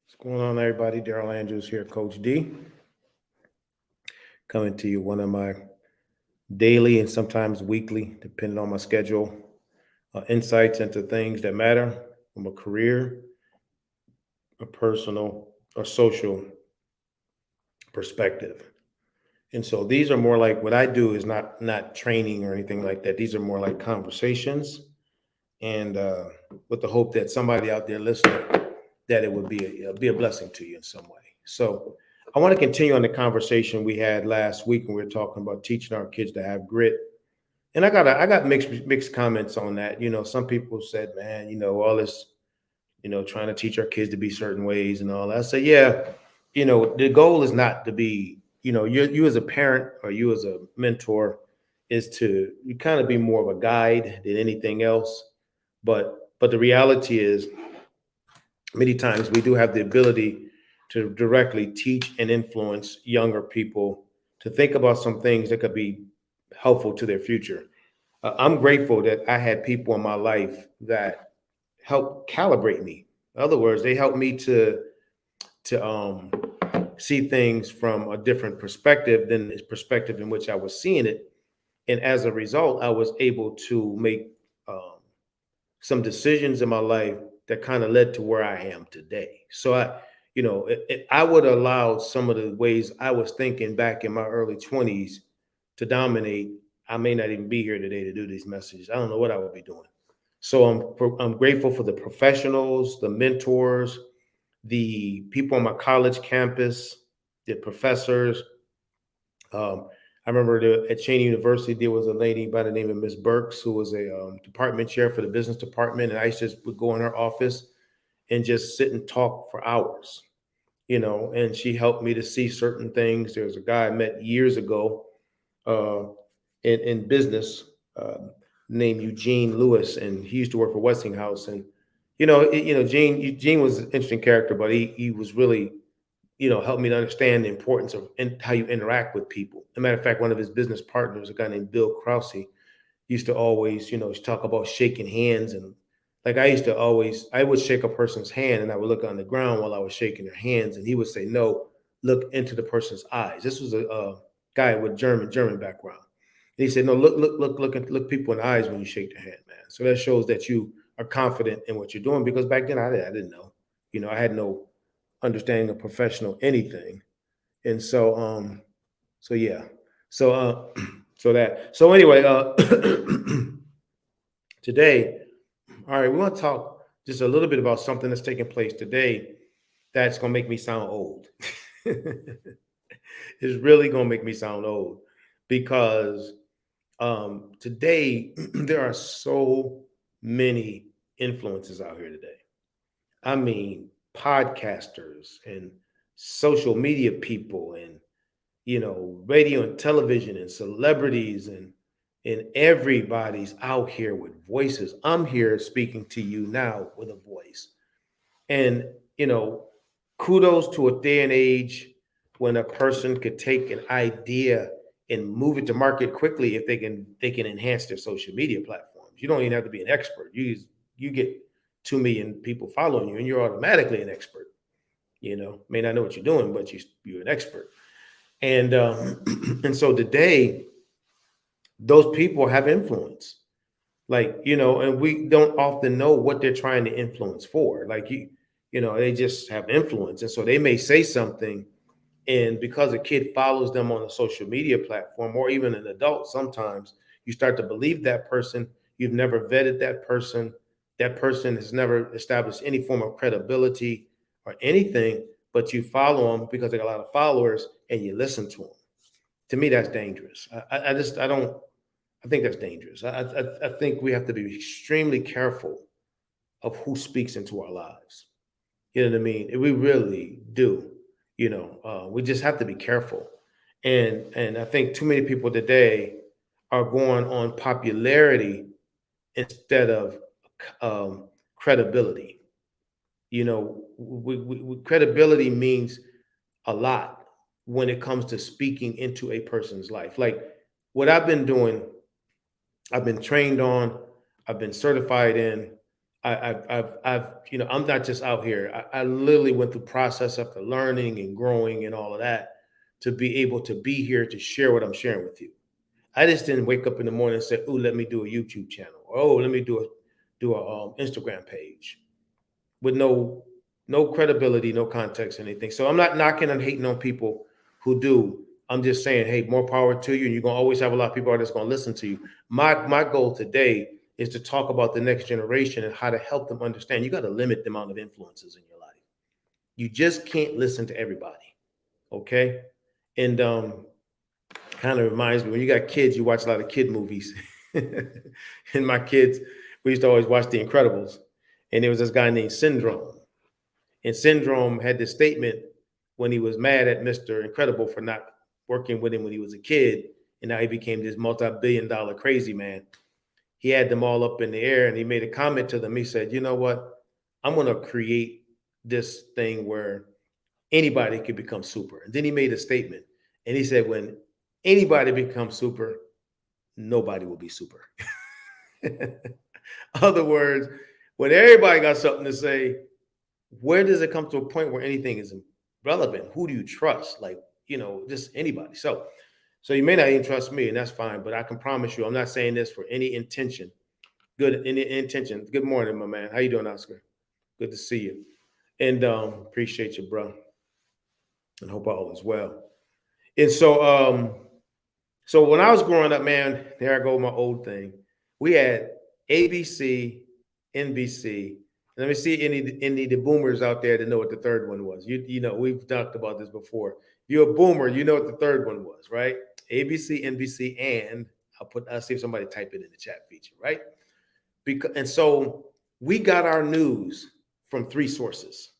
What's going on, everybody? Daryl Andrews here, Coach D, coming to you one of my daily and sometimes weekly, depending on my schedule, insights into things that matter from a career, a personal, or social perspective. And so these are more like what I do is not training or anything like that. These are more like conversations, and with the hope that somebody out there listening that it would be a blessing to you in some way. So I want to continue on the conversation we had last week when we were talking about teaching our kids to have grit. And I got mixed comments on that. Some people said, man, all this, trying to teach our kids to be certain ways and all that. I say, yeah, the goal is not to be, you as a parent or you as a mentor is to you kind of be more of a guide than anything else. But the reality is many times we do have the ability to directly teach and influence younger people to think about some things that could be helpful to their future. I'm grateful that I had people in my life that helped calibrate me. In other words, they helped me to see things from a different perspective than the perspective in which I was seeing it. And as a result, I was able to make um, some decisions in my life that kind of led to where I am today. So I would allow some of the ways I was thinking back in my early 20s to dominate. I may not even be here today to do these messages. I don't know what I would be doing. So I'm grateful for the professionals, the mentors, the people on my college campus, the professors. I remember at Cheney University, there was a lady by the name of Miss Burks, who was a department chair for the business department. And I used to just would go in her office and just sit and talk for hours, and she helped me to see certain things. There was a guy I met years ago uh, in business named Eugene Lewis, and he used to work for Westinghouse. And, Gene was an interesting character, but he was really helped me to understand the importance of how you interact with people. As a matter of fact, one of his business partners, a guy named Bill Krause, used to always, talk about shaking hands. And like I would shake a person's hand and I would look on the ground while I was shaking their hands. And he would say, no, look into the person's eyes. This was a guy with German background. And he said, no, look people in the eyes when you shake their hand, man. So that shows that you are confident in what you're doing, because back then I didn't know. I had no understanding of professional anything. And so yeah. So so anyway, today, all right, we want to talk just a little bit about something that's taking place today that's gonna make me sound old. It's really gonna make me sound old because today there are so many influences out here today. I mean, podcasters and social media people and radio and television and celebrities and everybody's out here with voices. I'm here speaking to you now with a voice. And you know, kudos to a day and age when a person could take an idea and move it to market quickly if they can enhance their social media platforms. You don't even have to be an expert. You get 2 million people following you and you're automatically an expert. May not know what you're doing, but you're an expert. And and so today, those people have influence. Like, and we don't often know what they're trying to influence for. Like they just have influence. And so they may say something, and because a kid follows them on a social media platform, or even an adult, sometimes you start to believe that person. You've never vetted that person. That person has never established any form of credibility or anything, but you follow them because they got a lot of followers and you listen to them. To me, that's dangerous. I don't, I think that's dangerous. I think we have to be extremely careful of who speaks into our lives. You know what I mean? We really do. We just have to be careful. And I think too many people today are going on popularity instead of credibility. Credibility means a lot when it comes to speaking into a person's life. Like what I've been doing, I've been trained on, I've been certified in, I've I'm not just out here. I literally went through process after learning and growing and all of that to be able to be here to share what I'm sharing with you. I just didn't wake up in the morning and say, "Oh, let me do a YouTube channel," or "Oh, let me do a Instagram page," with no credibility, no context, anything. So I'm not knocking and hating on people who do. I'm just saying, hey, more power to you. And you're gonna always have a lot of people that's gonna listen to you. My goal today is to talk about the next generation and how to help them understand. You got to limit the amount of influences in your life. You just can't listen to everybody. Okay. And kind of reminds me when you got kids, you watch a lot of kid movies. And my kids, we used to always watch The Incredibles. And there was this guy named Syndrome. And Syndrome had this statement when he was mad at Mr. Incredible for not working with him when he was a kid. And now he became this multi-billion-dollar crazy man. He had them all up in the air and he made a comment to them. He said, you know what? I'm going to create this thing where anybody could become super. And then he made a statement. And he said, when anybody becomes super, nobody will be super. Other words, when everybody got something to say, where does it come to a point where anything is relevant? Who do you trust? Like, just anybody. So you may not even trust me, and that's fine, but I can promise you, I'm not saying this for any intention. Any intention. Good morning, my man. How you doing, Oscar? Good to see you. And appreciate you, bro. And hope all is well. And so when I was growing up, man, there I go with my old thing. We had ABC, NBC. Let me see any of the boomers out there that know what the third one was. We've talked about this before. If you're a boomer, you know what the third one was, right? ABC, NBC, and I'll see if somebody type it in the chat feature, right? And so we got our news from three sources.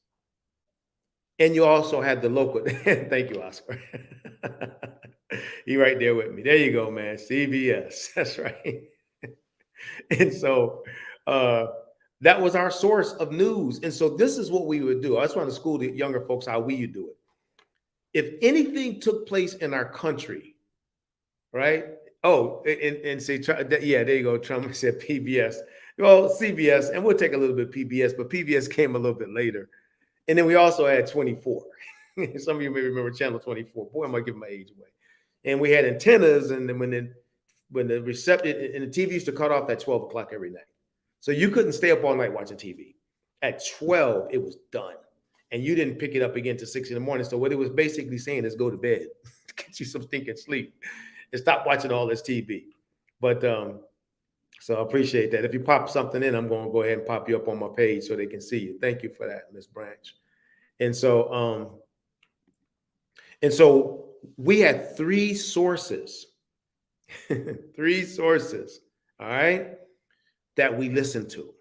And you also had the local. Thank you, Oscar. You right there with me. There you go, man. CBS. That's right. And so that was our source of news. And so this is what we would do. I just want to school the younger folks how we would do it. If anything took place in our country, right? Oh, and say, yeah, there you go. Trump said PBS. Well, CBS, and we'll take a little bit PBS, but PBS came a little bit later. And then we also had 24. Some of you may remember Channel 24. Boy, I might give my age away. And we had antennas, and then when the reception and the TV used to cut off at 12 o'clock every night. So you couldn't stay up all night watching TV. At 12, it was done. And you didn't pick it up again till 6 in the morning. So what it was basically saying is go to bed, get you some stinking sleep, and stop watching all this TV. But so I appreciate that. If you pop something in, I'm going to go ahead and pop you up on my page so they can see you. Thank you for that, Miss Branch. And so we had three sources, all right, that we listened to.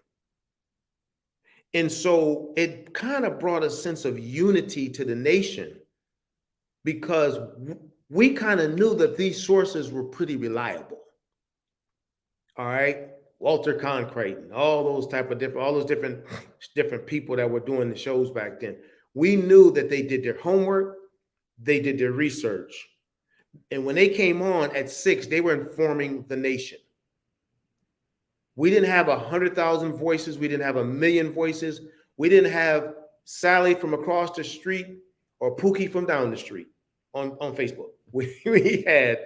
And so it kind of brought a sense of unity to the nation because we kind of knew that these sources were pretty reliable. All right. Walter Cronkite, all those different people that were doing the shows back then. We knew that they did their homework, they did their research. And when they came on at 6, they were informing the nation. We didn't have 100,000 voices. We didn't have 1 million voices. We didn't have Sally from across the street or Pookie from down the street on Facebook. We had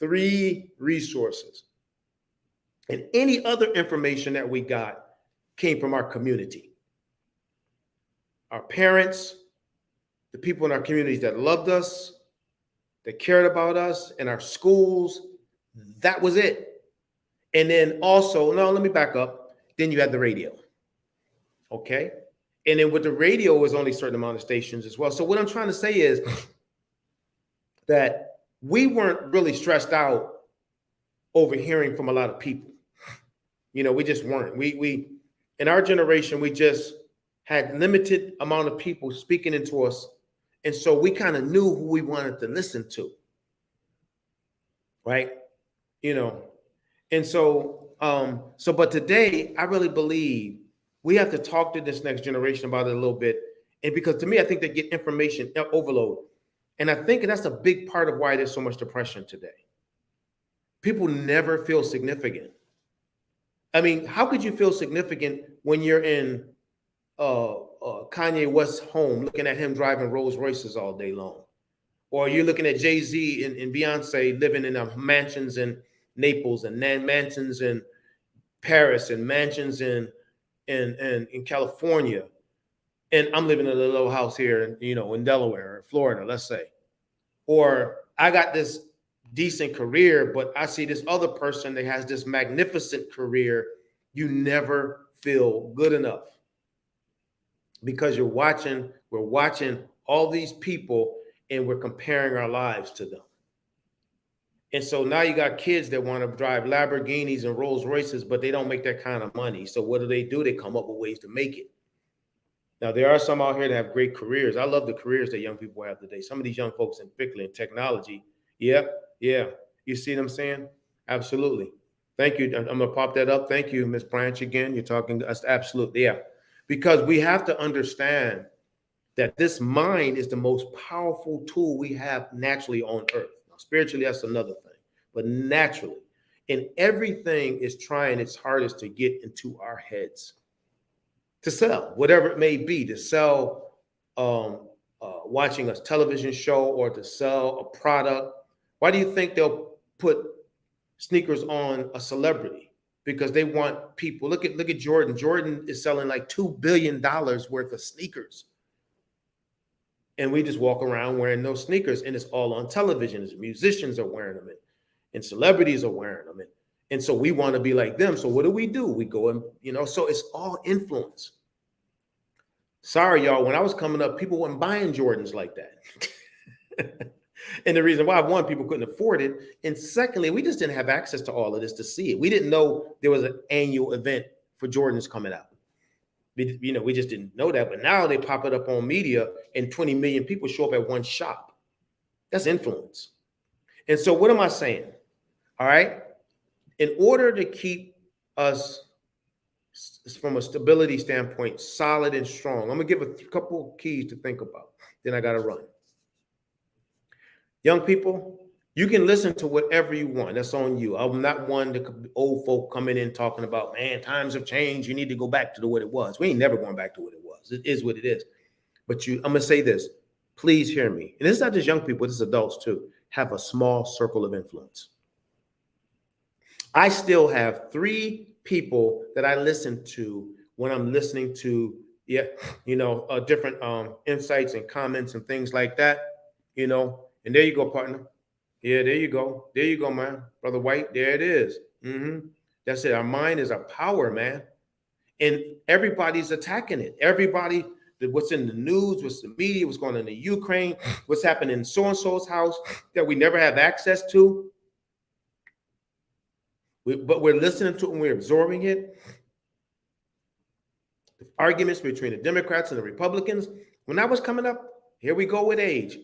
3 resources. And any other information that we got came from our community. Our parents, the people in our communities that loved us, that cared about us, and our schools. That was it. And then also, no, let me back up. Then you had the radio. Okay. And then with the radio was only a certain amount of stations as well. So what I'm trying to say is that we weren't really stressed out over hearing from a lot of people. We just weren't. We in our generation, we just had limited amount of people speaking into us. And so we kind of knew who we wanted to listen to. Right. And so, but today I really believe we have to talk to this next generation about it a little bit. And because to me, I think they get information overload. And I think that's a big part of why there's so much depression today. People never feel significant. I mean, how could you feel significant when you're in Kanye West's home, looking at him driving Rolls Royces all day long? Or you're looking at Jay-Z and Beyonce living in mansions in Naples and mansions in Paris and mansions in California. And I'm living in a little house here, in Delaware or Florida, let's say. Or I got this decent career, but I see this other person that has this magnificent career. You never feel good enough because we're watching all these people and we're comparing our lives to them. And so now you got kids that want to drive Lamborghinis and Rolls Royces, but they don't make that kind of money. So what do? They come up with ways to make it. Now, there are some out here that have great careers. I love the careers that young people have today. Some of these young folks, in particular in technology. Yeah. You see what I'm saying? Absolutely. Thank you. I'm going to pop that up. Thank you, Ms. Branch, again. You're talking to us. Absolutely. Yeah. Because we have to understand that this mind is the most powerful tool we have naturally on earth. Now, spiritually, that's another thing. But naturally, and everything is trying its hardest to get into our heads. To sell, whatever it may be, to sell watching a television show or to sell a product. Why do you think they'll put sneakers on a celebrity? Because they want people. Look at Jordan. Jordan is selling like $2 billion worth of sneakers. And we just walk around wearing those sneakers, and it's all on television. Musicians are wearing them, and celebrities are wearing them. And so we want to be like them. So what do? We go and, so it's all influence. Sorry, y'all. When I was coming up, people weren't buying Jordans like that. And the reason why, one, people couldn't afford it. And secondly, we just didn't have access to all of this to see it. We didn't know there was an annual event for Jordans coming out. We just didn't know that. But now they pop it up on media and 20 million people show up at one shop. That's influence. And so what am I saying? All right. In order to keep us, from a stability standpoint, solid and strong, I'm going to give a couple keys to think about. Then I got to run. Young people, you can listen to whatever you want. That's on you. I'm not one to old folk coming in talking about, man, times have changed. You need to go back to what it was. We ain't never going back to what it was. It is what it is. But I'm going to say this. Please hear me. And it's not just young people. It's adults too. Have a small circle of influence. I still have 3 people that I listen to when I'm listening to, different insights and comments and things like that, And there you go, partner. Yeah, there you go. There you go, man. Brother White, there it is. That's it. Our mind is our power, man. And everybody's attacking it. Everybody, what's in the news, what's the media, what's going on in the Ukraine, what's happening in so-and-so's house that we never have access to. But we're listening to it and we're absorbing it. The arguments between the Democrats and the Republicans. When I was coming up, here we go with age.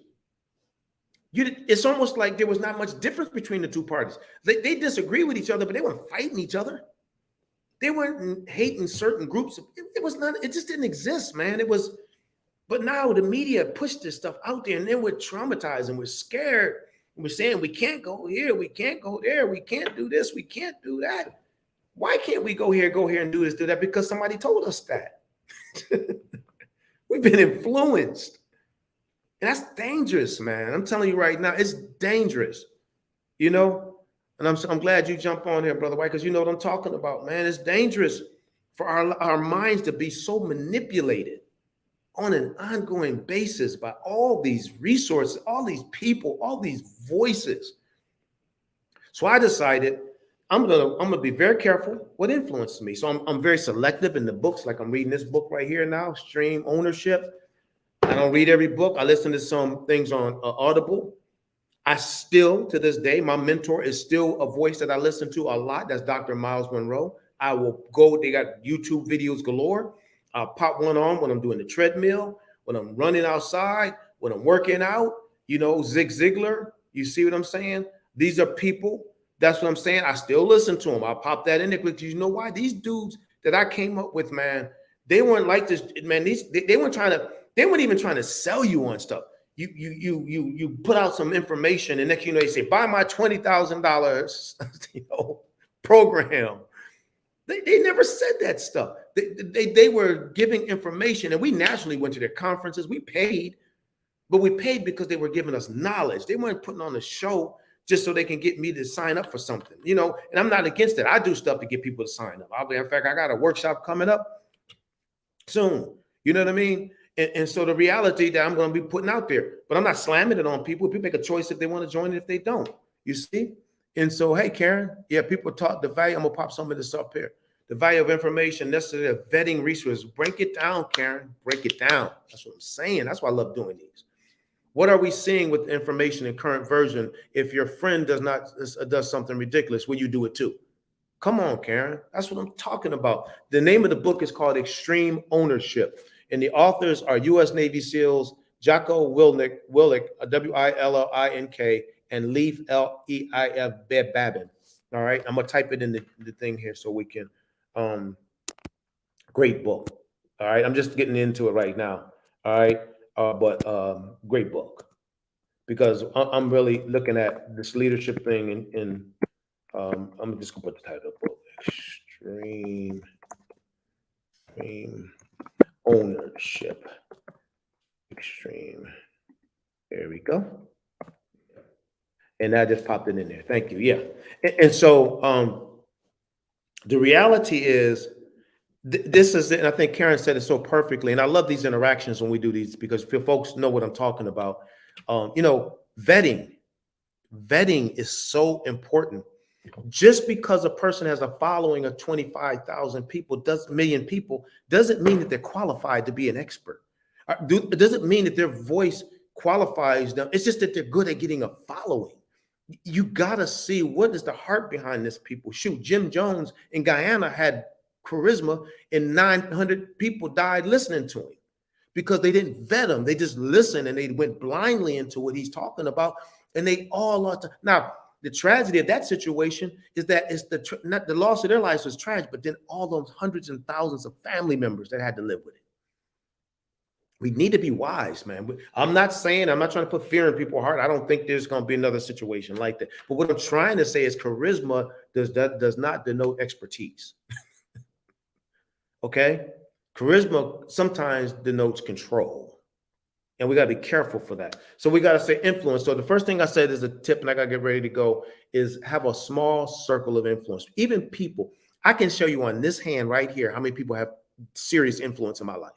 It's almost like there was not much difference between the two parties. They disagree with each other, but they weren't fighting each other. They weren't hating certain groups. It was not. It just didn't exist, man. But now the media pushed this stuff out there, and then we're traumatized and we're scared. And we're saying we can't go here, we can't go there, we can't do this, we can't do that. Why can't we go here and do this, do that? Because somebody told us that. We've been influenced. And that's dangerous, man. I'm telling you right now, it's dangerous, And I'm glad you jump on here, Brother White, because you know what I'm talking about, man. It's dangerous for our minds to be so manipulated on an ongoing basis by all these resources, all these people, all these voices. So I decided I'm gonna be very careful what influences me. So I'm very selective in the books, like I'm reading this book right here now, Extreme Ownership. I don't read every book. I listen to some things on Audible. I still, to this day, my mentor is still a voice that I listen to a lot. That's Dr. Miles Monroe. I will go, they got YouTube videos galore. I'll pop one on when I'm doing the treadmill, when I'm running outside, when I'm working out, Zig Ziglar. You see what I'm saying? These are people. That's what I'm saying. I still listen to them. I'll pop that in there because you know why? These dudes that I came up with, man, they weren't like this, man. They weren't even trying to sell you on stuff. You put out some information, and next they say, buy my $20,000 program. They never said that stuff. They were giving information, and we nationally went to their conferences. We paid, but we paid because they were giving us knowledge. They weren't putting on a show just so they can get me to sign up for something, you know. And I'm not against it. I do stuff to get people to sign up. In fact, I got a workshop coming up soon. You know what I mean? And so the reality that I'm going to be putting out there, but I'm not slamming it on people. People make a choice if they want to join it, if they don't. You see? And so, hey, Karen, yeah, people talk the value. I'm gonna pop some of this up here. The value of information necessary, vetting resources. Break it down, Karen. Break it down. That's what I'm saying. That's why I love doing these. What are we seeing with information in current version? If your friend does something ridiculous, will you do it too? Come on, Karen. That's what I'm talking about. The name of the book is called Extreme Ownership, and the authors are U.S. Navy SEALs Jocko Willink, Willink, and Leif L-E-I-F Babin. All right, I'm gonna type it in the thing here so we can. Great book. All right, I'm just getting into it right now. All right, but great book because I'm really looking at this leadership thing in I'm just gonna put the title of the book: Extreme Ownership. Extreme. There we go. And I just popped it in there. Thank you. Yeah. And so the reality is this is it. And I think Karen said it so perfectly. And I love these interactions when we do these because folks know what I'm talking about. You know, vetting is so important. Just because a person has a following of 25,000 people, million people, doesn't mean that they're qualified to be an expert. It doesn't mean that their voice qualifies them. It's just that they're good at getting a following. You got to see what is the heart behind this people. Shoot, Jim Jones in Guyana had charisma and 900 people died listening to him because they didn't vet him. They just listened and they went blindly into what he's talking about. And they all lost. Now, the tragedy of that situation is that it's not the loss of their lives was tragic, but then all those hundreds and thousands of family members that had to live with it. We need to be wise, man. I'm not trying to put fear in people's heart. I don't think there's going to be another situation like that. But what I'm trying to say is charisma does not denote expertise. Okay? Charisma sometimes denotes control. And we got to be careful for that. So we got to say influence. So the first thing I said is a tip, and I got to get ready to go, is have a small circle of influence. Even people, I can show you on this hand right here how many people have serious influence in my life.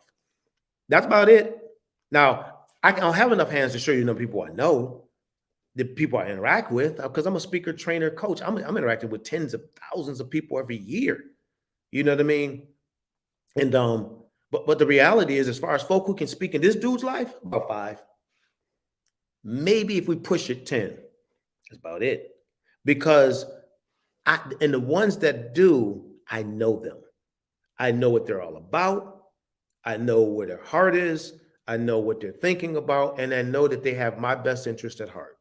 That's about it. Now, I don't have enough hands to show you the people I know, the people I interact with, because I'm a speaker, trainer, coach. I'm interacting with tens of thousands of people every year. You know what I mean? And but the reality is, as far as folk who can speak in this dude's life, about 5. Maybe if we push it, 10. That's about it. Because and the ones that do, I know them. I know what they're all about. I know where their heart is. I know what they're thinking about. And I know that they have my best interest at heart.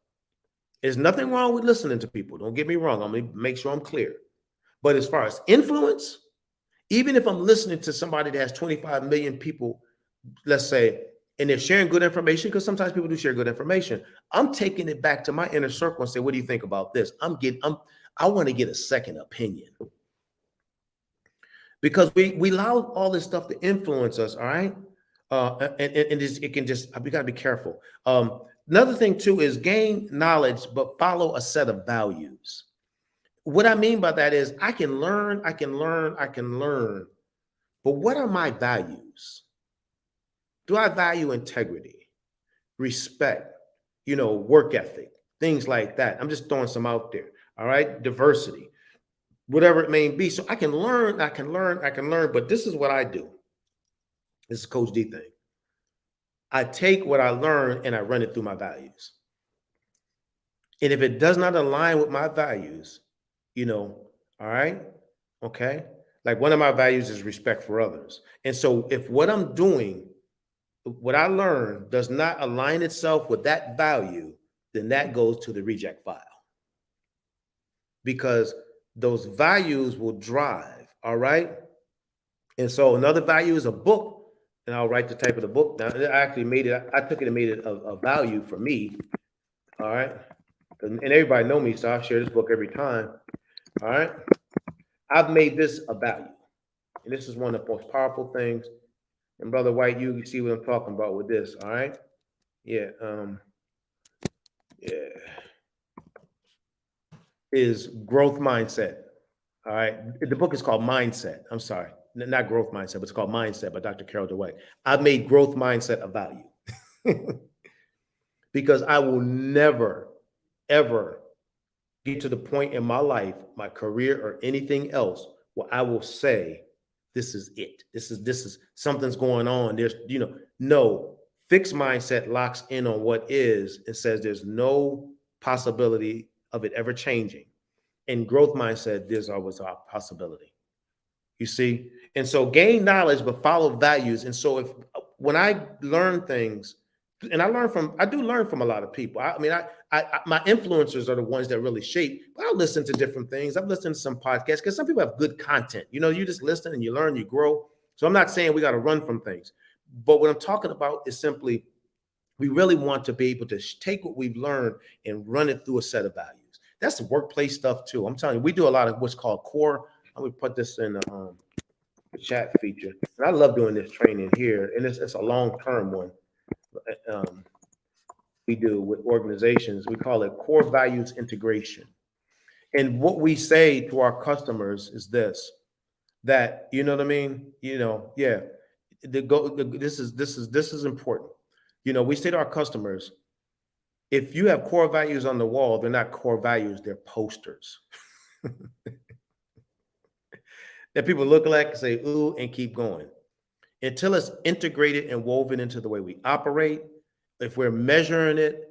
There's nothing wrong with listening to people. Don't get me wrong. I'm going to make sure I'm clear. But as far as influence, even if I'm listening to somebody that has 25 million people, let's say, and they're sharing good information, because sometimes people do share good information, I'm taking it back to my inner circle and say, what do you think about this? I want to get a second opinion. Because we allow all this stuff to influence us, all right? It can just, we got to be careful. Another thing too is gain knowledge, but follow a set of values. What I mean by that is I can learn, but what are my values? Do I value integrity, respect, work ethic, things like that? I'm just throwing some out there, all right? Diversity, whatever it may be. So I can learn, but this is what I do. This is Coach D thing. I take what I learn and I run it through my values. And if it does not align with my values, all right, okay? Like one of my values is respect for others. And so if what I'm doing, what I learn does not align itself with that value, then that goes to the reject file. Because those values will drive, all right? And so another value is a book, and I'll write the type of the book. Now, I actually I took it and made it a value for me, all right? And everybody know me, so I share this book every time, all right? I've made this a value. And this is one of the most powerful things. And Brother White, you see what I'm talking about with this, all right? Yeah, yeah. Is growth mindset. All right. The book is called Mindset. I'm sorry. Not growth mindset, but it's called Mindset by Dr. Carol DeWitt. I've made growth mindset a value because I will never, ever get to the point in my life, my career, or anything else where I will say, this is it. This is something's going on. There's, no fixed mindset locks in on what is and says there's no possibility of it ever changing. In growth mindset, there's always a possibility. You see? And so gain knowledge, but follow values. And so when I learn things, and I do learn from a lot of people. I mean, my influencers are the ones that really shape, but I listen to different things. I've listened to some podcasts because some people have good content. You just listen and you learn, you grow. So I'm not saying we got to run from things, but what I'm talking about is simply we really want to be able to take what we've learned and run it through a set of values. That's the workplace stuff too. I'm telling you, we do a lot of what's called core. I'm gonna put this in the chat feature. And I love doing this training here, and it's a long-term one. We do with organizations. We call it core values integration. And what we say to our customers is this: that you know what I mean? Yeah. This is important. We say to our customers, if you have core values on the wall, they're not core values, they're posters that people look like and say, ooh, and keep going. Until it's integrated and woven into the way we operate, if we're measuring it,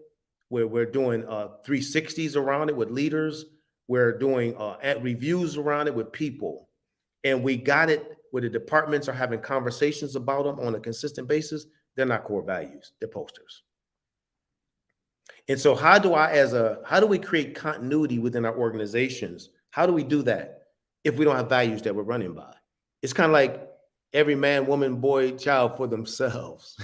where we're doing 360s around it with leaders, we're doing reviews around it with people, and we got it where the departments are having conversations about them on a consistent basis, they're not core values, they're posters. And so how do we create continuity within our organizations? How do we do that if we don't have values that we're running by? It's kind of like every man, woman, boy, child for themselves.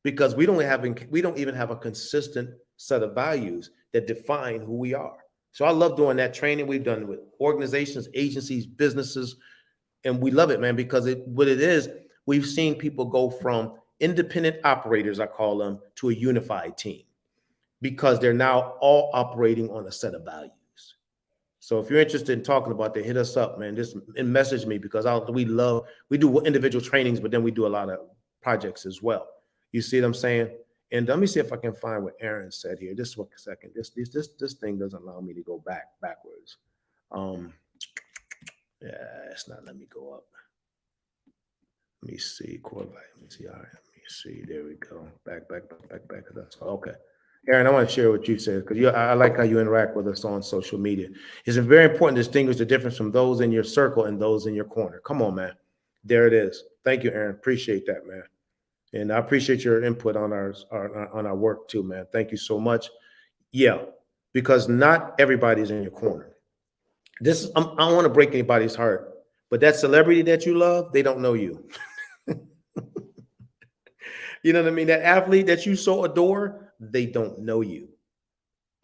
Because we don't even have a consistent set of values that define who we are. So I love doing that training. We've done it with organizations, agencies, businesses, and we love it, man, because what it is, we've seen people go from independent operators, I call them, to a unified team, because they're now all operating on a set of values. So if you're interested in talking about that, hit us up, man. Just message me, because we do individual trainings, but then we do a lot of projects as well. You see what I'm saying? And let me see if I can find what Aaron said here. Just 1 second. This thing doesn't allow me to go backwards. Yeah, it's not letting me go up. Let me see. Core value. Let me see. All right. Let me see. There we go. Back. That's okay. Aaron, I want to share what you said, because I like how you interact with us on social media. It's very important to distinguish the difference from those in your circle and those in your corner. Come on, man. There it is. Thank you, Aaron. Appreciate that, man. And I appreciate your input on our work too, man. Thank you so much. Yeah, because not everybody's in your corner. I don't want to break anybody's heart, but that celebrity that you love, they don't know you. You know what I mean? That athlete that you so adore, they don't know you,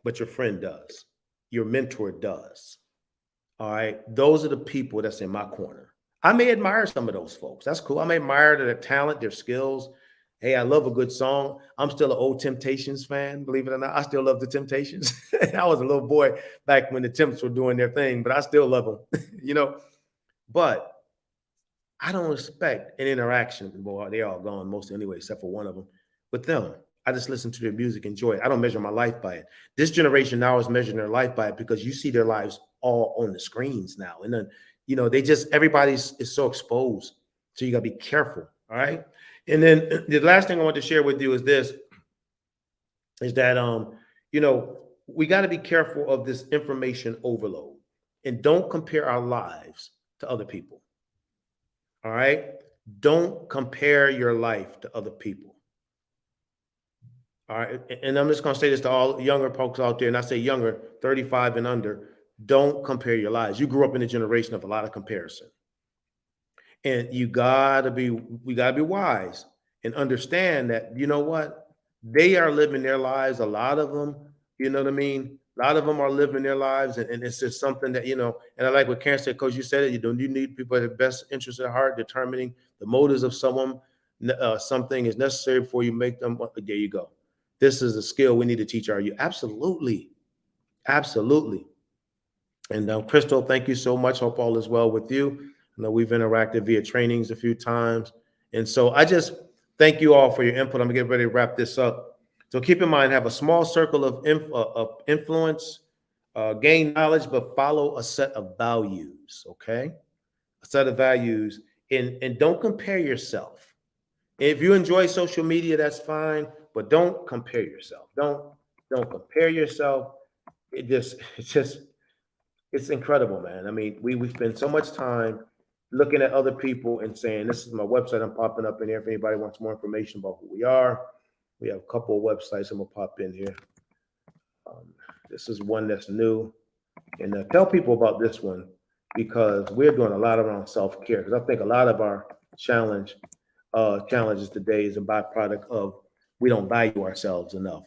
but your friend does. Your mentor does. All right. Those are the people that's in my corner. I may admire some of those folks. That's cool. I may admire their talent, their skills. Hey, I love a good song. I'm still an old Temptations fan, believe it or not. I still love the Temptations. I was a little boy back when the Temps were doing their thing, but I still love them, But I don't expect an interaction. Well, they're all gone, mostly anyway, except for one of them. With them, I just listen to their music, enjoy it. I don't measure my life by it. This generation now is measuring their life by it, because you see their lives all on the screens now. And then, everybody's is so exposed. So you got to be careful. All right. And then the last thing I want to share with you is that, we got to be careful of this information overload, and don't compare our lives to other people. All right. Don't compare your life to other people. All right. And I'm just going to say this to all younger folks out there, and I say younger, 35 and under. Don't compare your lives. You grew up in a generation of a lot of comparison. And we gotta be wise and understand that, you know what? They are living their lives, a lot of them, you know what I mean, A lot of them are living their lives, and it's just something that, and I like what Karen said, Coach, you said it, you need people with the best interest at heart, determining the motives of someone. Something is necessary before you make them. There you go. This is a skill we need to teach our youth. Absolutely. Absolutely. And Crystal, thank you so much. Hope all is well with you. I know we've interacted via trainings a few times. And so I just thank you all for your input. I'm going to get ready to wrap this up. So keep in mind, have a small circle of influence, gain knowledge, but follow a set of values, okay? A set of values. And don't compare yourself. If you enjoy social media, that's fine, but don't compare yourself. Don't compare yourself. It's incredible, man. I mean, we spend so much time looking at other people and saying, "This is my website." I'm popping up in here if anybody wants more information about who we are. We have a couple of websites I'm gonna pop in here. This is one that's new, and tell people about this one because we're doing a lot around self care. Because I think a lot of our challenges today is a byproduct of we don't value ourselves enough,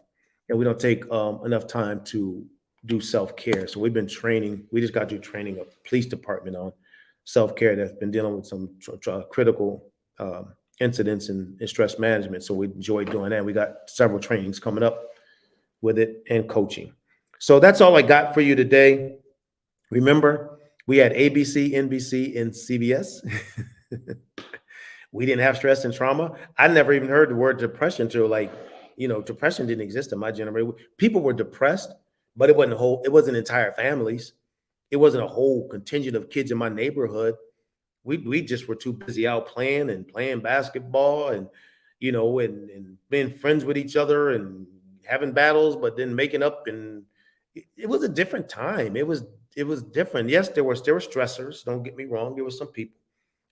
and we don't take enough time to do self care. So we've been training. We just got to training a police department on self care that's been dealing with some critical incidents and stress management. So we enjoy doing that. We got several trainings coming up with it and coaching. So that's all I got for you today. Remember, we had ABC, NBC, and CBS. We didn't have stress and trauma. I never even heard the word depression till depression didn't exist in my generation. People were depressed, but it wasn't entire families. It wasn't a whole contingent of kids in my neighborhood. We just were too busy out playing basketball and being friends with each other and having battles, but then making up. And it was a different time. It was different. Yes, there were stressors. Don't get me wrong. There were some people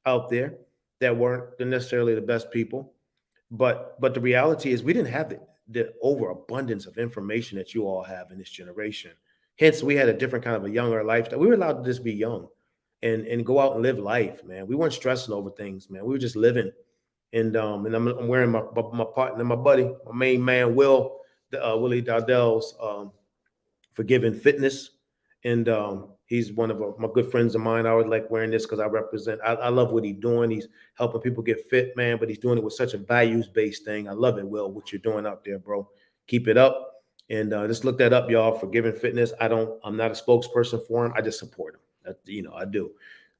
out there that weren't necessarily the best people. But the reality is we didn't have the overabundance of information that you all have in this generation. Hence, we had a different kind of a younger lifestyle. We were allowed to just be young and go out and live life, man. We weren't stressing over things, man. We were just living. And I'm wearing my partner, my buddy, my main man, Willie Dowdell's Forgiving Fitness. And he's one of my good friends of mine. I always like wearing this because I love what he's doing. He's helping people get fit, man, but he's doing it with such a values-based thing. I love it, Will, what you're doing out there, bro. Keep it up. And just look that up, y'all, Forgiving Fitness. I'm not a spokesperson for him. I just support him. I do.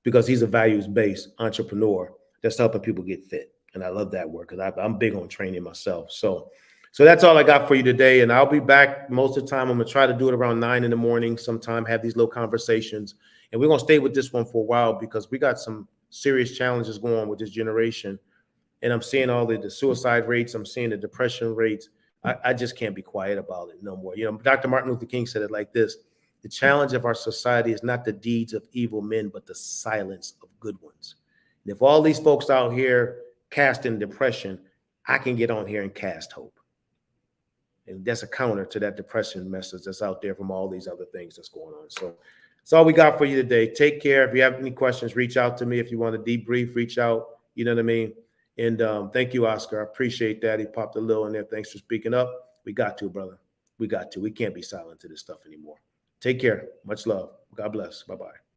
Because he's a values-based entrepreneur that's helping people get fit. And I love that work because I'm big on training myself. So that's all I got for you today. And I'll be back most of the time. I'm going to try to do it around 9 in the morning sometime, have these little conversations. And we're going to stay with this one for a while because we got some serious challenges going on with this generation. And I'm seeing all the suicide rates. I'm seeing the depression rates. I just can't be quiet about it no more. Dr. Martin Luther King said it like this: the challenge of our society is not the deeds of evil men, but the silence of good ones. And if all these folks out here casting depression, I can get on here and cast hope. And that's a counter to that depression message that's out there from all these other things that's going on. So that's all we got for you today. Take care. If you have any questions, reach out to me. If you want to debrief, reach out. You know what I mean? And thank you, Oscar. I appreciate that. He popped a little in there. Thanks for speaking up. We got to, brother. We got to. We can't be silent to this stuff anymore. Take care. Much love. God bless. Bye-bye.